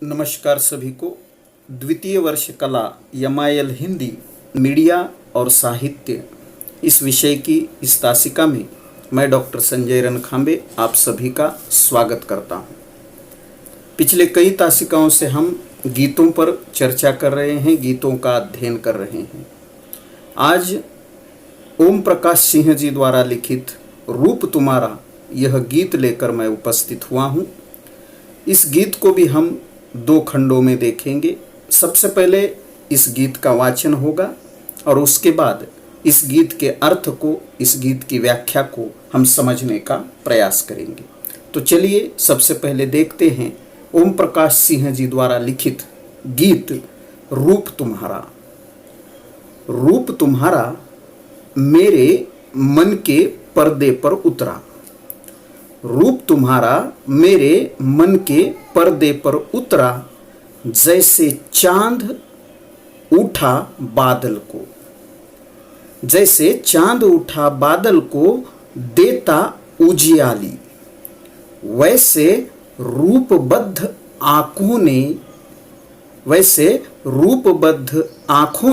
नमस्कार सभी को। द्वितीय वर्ष कला एमआईएल हिंदी मीडिया और साहित्य इस विषय की इस तासिका में मैं डॉक्टर संजय रणखांबे आप सभी का स्वागत करता हूं। पिछले कई तासिकाओं से हम गीतों पर चर्चा कर रहे हैं, गीतों का अध्ययन कर रहे हैं। आज ओम प्रकाश सिंह जी द्वारा लिखित रूप तुम्हारा यह गीत लेकर मैं उपस्थित हुआ हूं। इस गीत को भी हम दो खंडों में देखेंगे। सबसे पहले इस गीत का वाचन होगा और उसके बाद इस गीत के अर्थ को, इस गीत की व्याख्या को हम समझने का प्रयास करेंगे। तो चलिए सबसे पहले देखते हैं ओम प्रकाश सिंह जी द्वारा लिखित गीत रूप तुम्हारा। रूप तुम्हारा मेरे मन के पर्दे पर उतरा। रूप तुम्हारा मेरे मन के पर्दे पर उतरा, जैसे चांद उठा बादल को। जैसे चांद उठा बादल को देता उजियाली, वैसे रूपबद्ध आंखों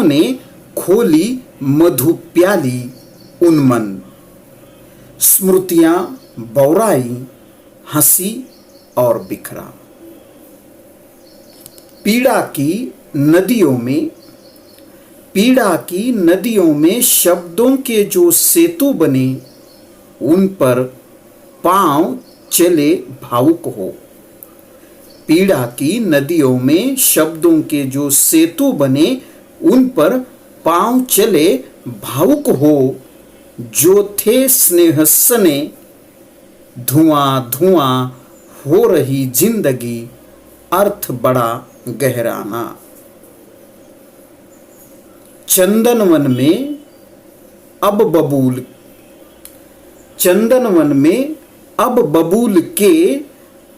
ने खोली मधु प्याली उन्मन। स्मृतियां बौराई हंसी और बिखरा। पीड़ा की नदियों में शब्दों के जो सेतु बने, उन पर पांव चले भावुक हो। पीड़ा की नदियों में शब्दों के जो सेतु बने, उन पर पांव चले भावुक हो। जो थे स्नेह सने धुआं धुआं हो रही जिंदगी, अर्थ बड़ा गहराना। चंदनवन में अब बबूल के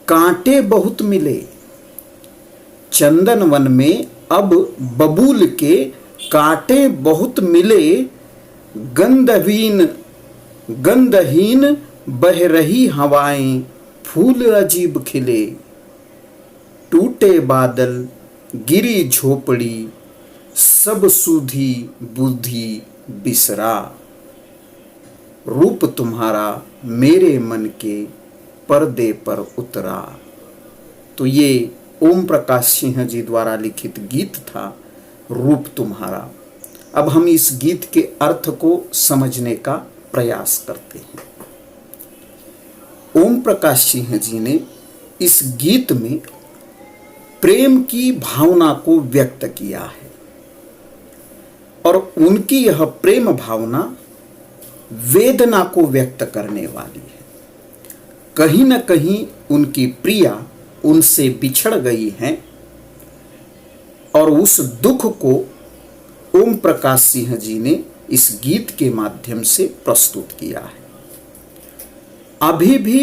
कांटे बहुत मिले। चंदनवन में अब बबूल के कांटे बहुत मिले। गंधहीन बह रही हवाएं, फूल अजीब खिले। टूटे बादल गिरी झोपड़ी, सब सूधी बुद्धि बिसरा। रूप तुम्हारा मेरे मन के पर्दे पर उतरा। तो ये ओम प्रकाश सिंह जी द्वारा लिखित गीत था रूप तुम्हारा। अब हम इस गीत के अर्थ को समझने का प्रयास करते हैं। ओम प्रकाश सिंह जी ने इस गीत में प्रेम की भावना को व्यक्त किया है और उनकी यह प्रेम भावना वेदना को व्यक्त करने वाली है। कहीं न कहीं उनकी प्रिया उनसे बिछड़ गई हैं और उस दुख को ओम प्रकाश सिंह जी ने इस गीत के माध्यम से प्रस्तुत किया है। अभी भी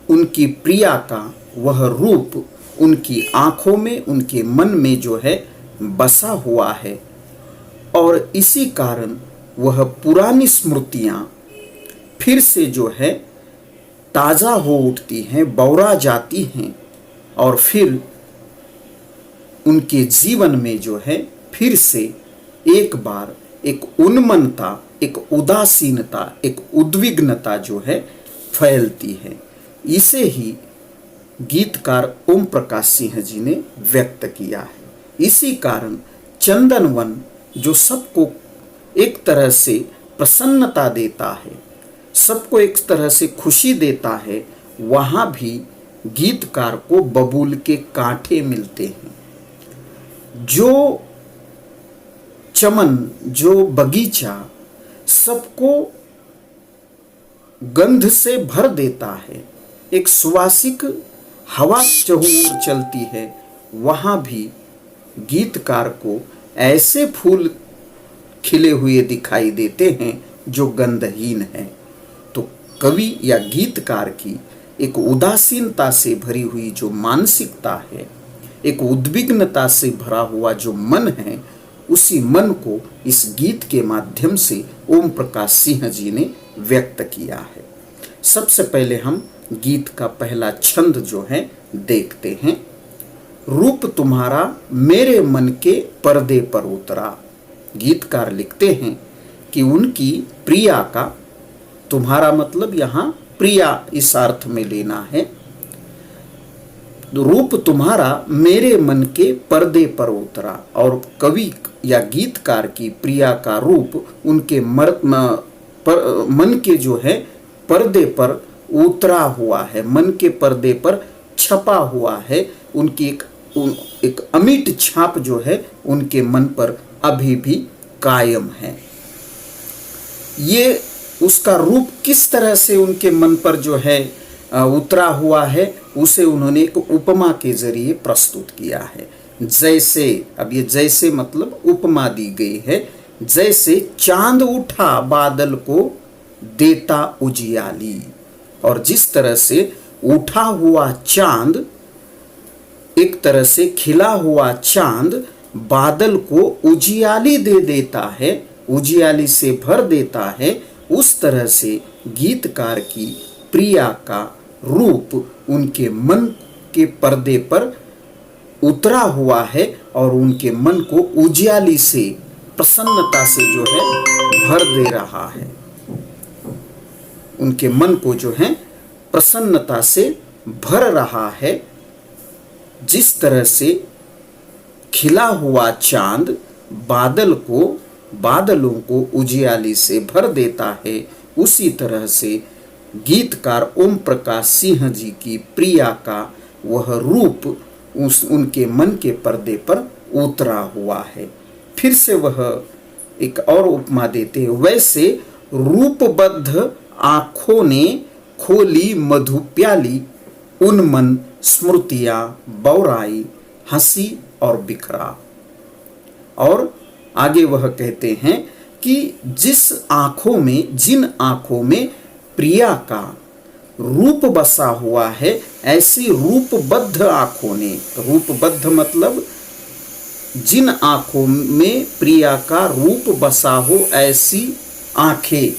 उनकी प्रिया का वह रूप उनकी आंखों में, उनके मन में जो है बसा हुआ है और इसी कारण वह पुरानी स्मृतियां फिर से जो है ताज़ा हो उठती हैं, बौरा जाती हैं और फिर उनके जीवन में जो है फिर से एक बार एक उन्मनता, एक उदासीनता, एक उद्विग्नता जो है फैलती है। इसे ही गीतकार ओम प्रकाश सिंह जी ने व्यक्त किया है। इसी कारण चंदनवन जो सबको एक तरह से प्रसन्नता देता है, सबको एक तरह से खुशी देता है, वहाँ भी गीतकार को बबूल के कांटे मिलते हैं। जो चमन, जो बगीचा सबको गंध से भर देता है, एक सुवासिक हवा चहुओर चलती है, वहाँ भी गीतकार को ऐसे फूल खिले हुए दिखाई देते हैं जो गंधहीन है। तो कवि या गीतकार की एक उदासीनता से भरी हुई जो मानसिकता है, एक उद्विग्नता से भरा हुआ जो मन है, उसी मन को इस गीत के माध्यम से ओम प्रकाश सिंह जी ने व्यक्त किया है। सबसे पहले हम गीत का पहला छंद जो है देखते हैं। तुम्हारा मेरे मन के पर्दे पर उतरा। गीतकार लिखते हैं कि उनकी प्रिया का, तुम्हारा मतलब यहाँ प्रिया इस अर्थ में लेना है, रूप तुम्हारा मेरे मन के पर्दे पर उतरा। और कवि या गीतकार की प्रिया का रूप उनके मन के जो है पर्दे पर उतरा हुआ है, मन के पर्दे पर छपा हुआ है। उनकी एक अमिट छाप जो है उनके मन पर अभी भी कायम है। ये उसका रूप किस तरह से उनके मन पर जो है उतरा हुआ है, उसे उन्होंने एक उपमा के जरिए प्रस्तुत किया है। जैसे, अब ये जैसे मतलब उपमा दी गई है, जैसे चांद उठा बादल को देता उजियाली। और जिस तरह से उठा हुआ चांद, एक तरह से खिला हुआ चांद बादल को उजियाली दे देता है, उजियाली से भर देता है, उस तरह से गीतकार की प्रिया का रूप उनके मन के पर्दे पर उतरा हुआ है और उनके मन को उजियाली से, प्रसन्नता से जो है भर दे रहा है। उनके मन को जो है प्रसन्नता से भर रहा है। जिस तरह से खिला हुआ चांद बादलों को उजियाली से भर देता है, उसी तरह से गीतकार ओम प्रकाश सिंह जी की प्रिया का वह रूप उनके मन के पर्दे पर उतरा हुआ है। फिर से वह एक और उपमा देते हैं, वैसे रूपबद्ध आंखों ने खोली मधु प्याली, उन मन स्मृतियां बौराई, हंसी और बिखरा। और आगे वह कहते हैं कि जिन आंखों में प्रिया का रूप बसा हुआ है, ऐसी रूपबद्ध आंखों ने, रूपबद्ध मतलब जिन आंखों में प्रिया का रूप बसा हो, ऐसी आंखें,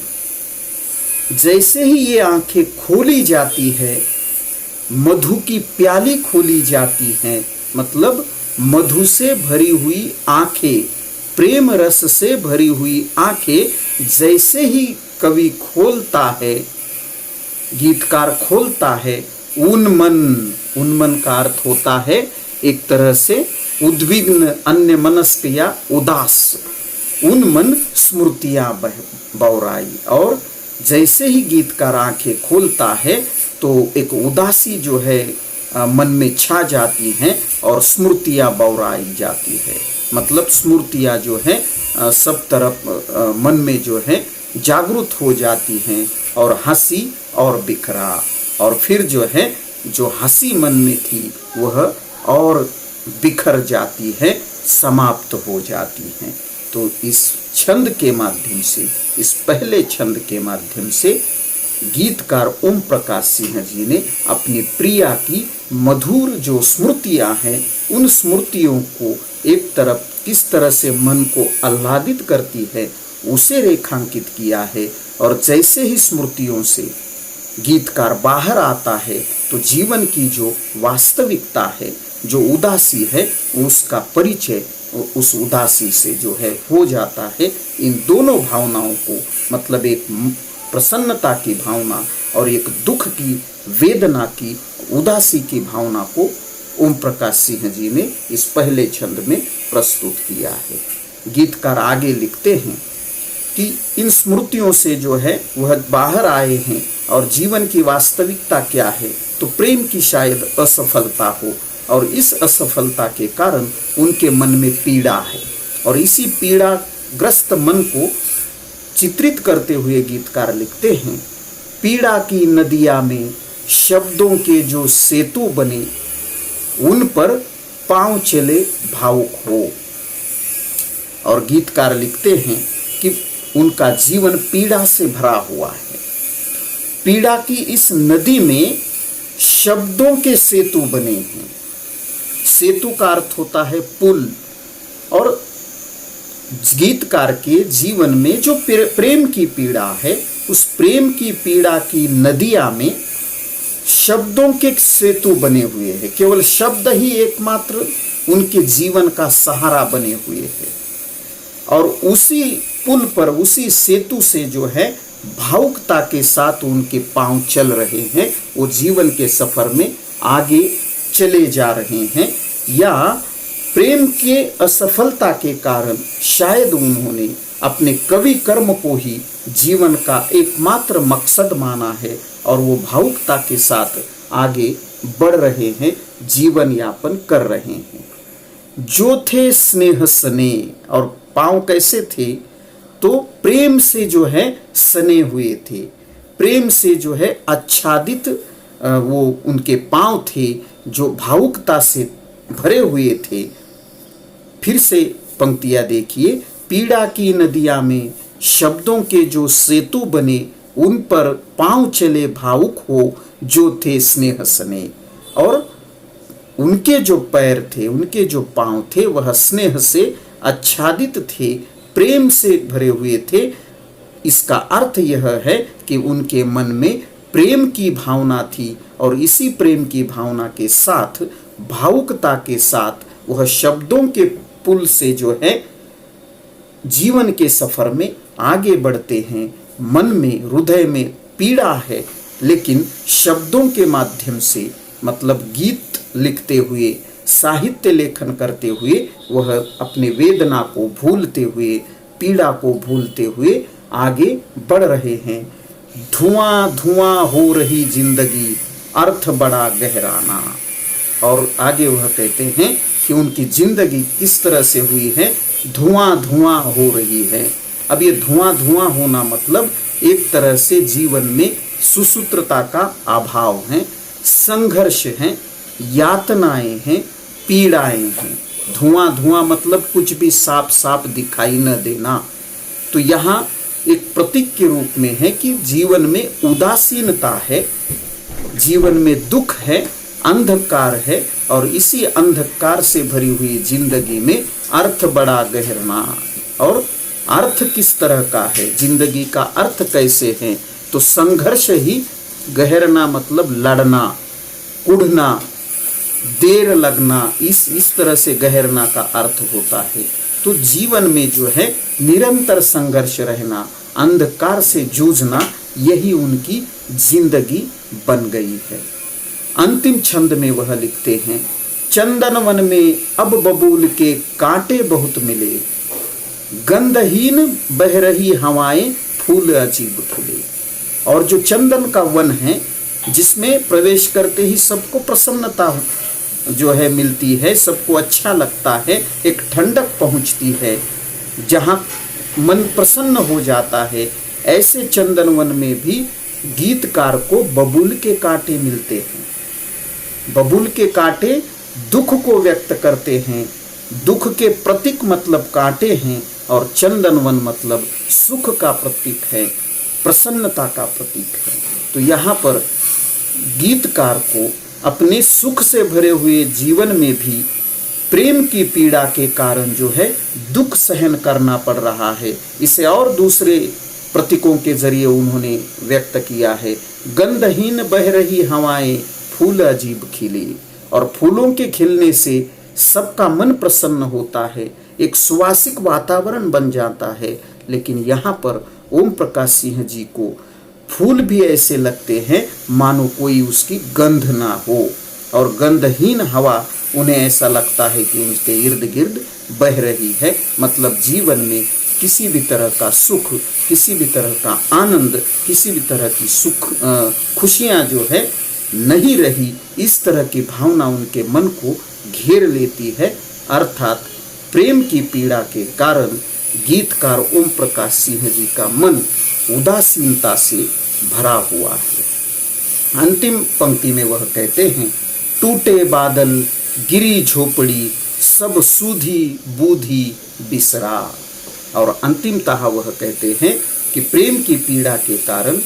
जैसे ही ये आंखें खोली जाती है, मधु की प्याली खोली जाती है, मतलब मधु से भरी हुई आंखें, प्रेम रस से भरी हुई आंखें जैसे ही कवि खोलता है, गीतकार खोलता है, उन्मन का अर्थ होता है एक तरह से उद्विग्न, अन्यमनस्क या उदास, उन्मन स्मृतियां बौराई। और जैसे ही गीतकार आंखें खोलता है तो एक उदासी जो है मन में छा जाती हैं और स्मृतियां बौराई जाती है, मतलब स्मृतियां जो है सब तरफ मन में जो है जागृत हो जाती हैं, और हंसी और बिखरा, और फिर जो है जो हंसी मन में थी वह और बिखर जाती है, समाप्त हो जाती हैं। तो इस छंद के माध्यम से, इस पहले छंद के माध्यम से गीतकार ओम प्रकाश सिंह जी ने अपनी प्रिया की मधुर जो स्मृतियां हैं, उन स्मृतियों को एक तरफ किस तरह से मन को आह्लादित करती है उसे रेखांकित किया है। और जैसे ही स्मृतियों से गीतकार बाहर आता है तो जीवन की जो वास्तविकता है, जो उदासी है, उसका परिचय उस उदासी से जो है हो जाता है। इन दोनों भावनाओं को, मतलब एक प्रसन्नता की भावना और एक दुख की, वेदना की, उदासी की भावना को ओम प्रकाश सिंह जी ने इस पहले छंद में प्रस्तुत किया है। गीतकार आगे लिखते हैं कि इन स्मृतियों से जो है वह बाहर आए हैं और जीवन की वास्तविकता क्या है, तो प्रेम की शायद असफलता हो, और इस असफलता के कारण उनके मन में पीड़ा है। और इसी पीड़ाग्रस्त मन को चित्रित करते हुए गीतकार लिखते हैं, पीड़ा की नदिया में शब्दों के जो सेतु बने, उन पर पांव चले भावुक हो। और गीतकार लिखते हैं कि उनका जीवन पीड़ा से भरा हुआ है। पीड़ा की इस नदी में शब्दों के सेतु बने हैं। सेतु का अर्थ होता है पुल। और गीतकार के जीवन में जो प्रेम की पीड़ा है, उस प्रेम की पीड़ा की नदिया में शब्दों के सेतु बने हुए हैं। केवल शब्द ही एकमात्र उनके जीवन का सहारा बने हुए हैं। और उसी पुल पर, उसी सेतु से जो है भावुकता के साथ उनके पांव चल रहे हैं, वो जीवन के सफर में आगे चले जा रहे हैं। या प्रेम के असफलता के कारण शायद उन्होंने अपने कवि कर्म को ही जीवन का एकमात्र मकसद माना है और वो भावुकता के साथ आगे बढ़ रहे हैं, जीवन यापन कर रहे हैं। जो थे स्नेह सने, और पांव कैसे थे, तो प्रेम से जो है सने हुए थे, प्रेम से जो है आच्छादित वो उनके पांव थे, जो भावुकता से भरे हुए थे। फिर से पंक्तियां देखिए, पीड़ा की नदिया में शब्दों के जो सेतु बने, उन पर पांव चले भावुक हो, जो थे स्नेह सने। और उनके जो पैर थे, उनके जो पांव थे, वह स्नेह से आच्छादित थे, प्रेम से भरे हुए थे। इसका अर्थ यह है कि उनके मन में प्रेम की भावना थी और इसी प्रेम की भावना के साथ, भावुकता के साथ वह शब्दों के पुल से जो है जीवन के सफर में आगे बढ़ते हैं। मन में, हृदय में पीड़ा है, लेकिन शब्दों के माध्यम से, मतलब गीत लिखते हुए, साहित्य लेखन करते हुए, वह अपने वेदना को भूलते हुए, पीड़ा को भूलते हुए आगे बढ़ रहे हैं। धुआं धुआं हो रही जिंदगी, अर्थ बड़ा गहराना। और आगे वह कहते हैं कि उनकी जिंदगी किस तरह से हुई है, धुआं धुआं हो रही है। अब ये धुआं धुआं होना मतलब एक तरह से जीवन में सुसूत्रता का अभाव है, संघर्ष है, यातनाएं हैं, पीड़ाएं हैं। धुआं धुआं मतलब कुछ भी साफ साफ दिखाई न देना। तो यहाँ एक प्रतीक के रूप में है कि जीवन में उदासीनता है, जीवन में दुख है, अंधकार है, और इसी अंधकार से भरी हुई जिंदगी में अर्थ बड़ा गहरना। और अर्थ किस तरह का है, जिंदगी का अर्थ कैसे है, तो संघर्ष ही गहरना मतलब लड़ना, कुढ़ना, देर लगना, इस तरह से गहरना का अर्थ होता है। तो जीवन में जो है निरंतर संघर्ष रहना, अंधकार से जूझना, यही उनकी जिंदगी बन गई है। अंतिम छंद में वह लिखते हैं, चंदन वन में अब बबूल के कांटे बहुत मिले, गंधहीन बह रही हवाएं फूल अजीब खिले। और जो चंदन का वन है, जिसमें प्रवेश करते ही सबको प्रसन्नता जो है मिलती है, सबको अच्छा लगता है, एक ठंडक पहुंचती है, जहां मन प्रसन्न हो जाता है, ऐसे चंदन वन में भी गीतकार को बबूल के कांटे मिलते हैं। बबूल के कांटे दुख को व्यक्त करते हैं, दुख के प्रतीक मतलब कांटे हैं, और चंदन वन मतलब सुख का प्रतीक है, प्रसन्नता का प्रतीक है। तो यहाँ पर गीतकार को अपने सुख से भरे हुए जीवन में भी प्रेम की पीड़ा के कारण जो है दुख सहन करना पड़ रहा है। इसे और दूसरे प्रतीकों के जरिए उन्होंने व्यक्त किया है। गंधहीन बह रही हवाएं फूल अजीब खिले, और फूलों के खिलने से सबका मन प्रसन्न होता है, एक सुवासिक वातावरण बन जाता है। लेकिन यहाँ पर ओम प्रकाश सिंह जी को फूल भी ऐसे लगते हैं मानो कोई उसकी गंध ना हो, और गंधहीन हवा उन्हें ऐसा लगता है कि उनके इर्द गिर्द बह रही है। मतलब जीवन में किसी भी तरह का सुख, किसी भी तरह का आनंद, किसी भी तरह की खुशियाँ जो है नहीं रही, इस तरह की भावना उनके मन को घेर लेती है। अर्थात प्रेम की पीड़ा के कारण गीतकार ओम प्रकाश सिंह जी का मन उदासीनता से भरा हुआ है। अंतिम पंक्ति में वह कहते हैं, टूटे बादल गिरी झोपड़ी सब सूधी बूधी बिसरा। और अंतिमतः वह कहते हैं कि प्रेम की पीड़ा के कारण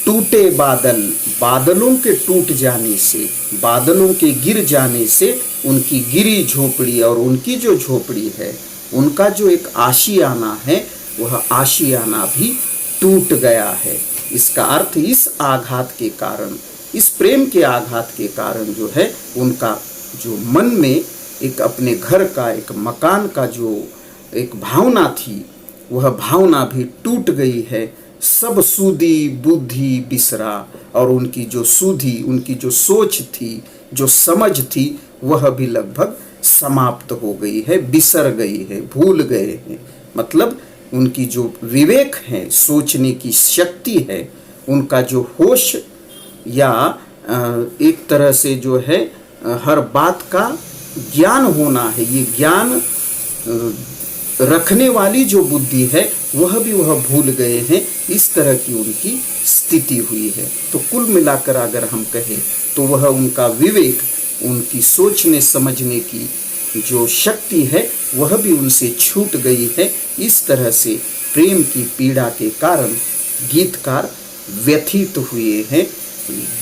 टूटे बादल, बादलों के टूट जाने से, बादलों के गिर जाने से उनकी गिरी झोपड़ी, और उनकी जो झोपड़ी है, उनका जो एक आशियाना है, वह आशियाना भी टूट गया है। इसका अर्थ इस आघात के कारण, इस प्रेम के आघात के कारण जो है उनका जो मन में एक अपने घर का, एक मकान का जो एक भावना थी, वह भावना भी टूट गई है। सब सुधि बुद्धि बिसरा, और उनकी जो सुधि, उनकी जो सोच थी, जो समझ थी, वह भी लगभग समाप्त हो गई है, बिसर गई है, भूल गए हैं। मतलब उनकी जो विवेक है, सोचने की शक्ति है, उनका जो होश या एक तरह से जो है हर बात का ज्ञान होना है, ये ज्ञान रखने वाली जो बुद्धि है वह भी वह भूल गए हैं। इस तरह की उनकी स्थिति हुई है। तो कुल मिलाकर अगर हम कहें तो वह उनका विवेक, उनकी सोचने समझने की जो शक्ति है वह भी उनसे छूट गई है। इस तरह से प्रेम की पीड़ा के कारण गीतकार व्यथित हुए हैं,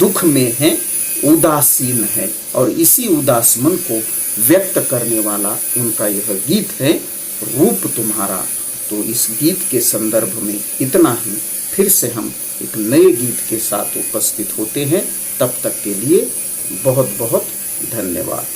दुख में हैं, उदासीन है, और इसी उदास मन को व्यक्त करने वाला उनका यह गीत है, रूप तुम्हारा। तो इस गीत के संदर्भ में इतना ही। फिर से हम एक नए गीत के साथ उपस्थित होते हैं। तब तक के लिए बहुत बहुत धन्यवाद।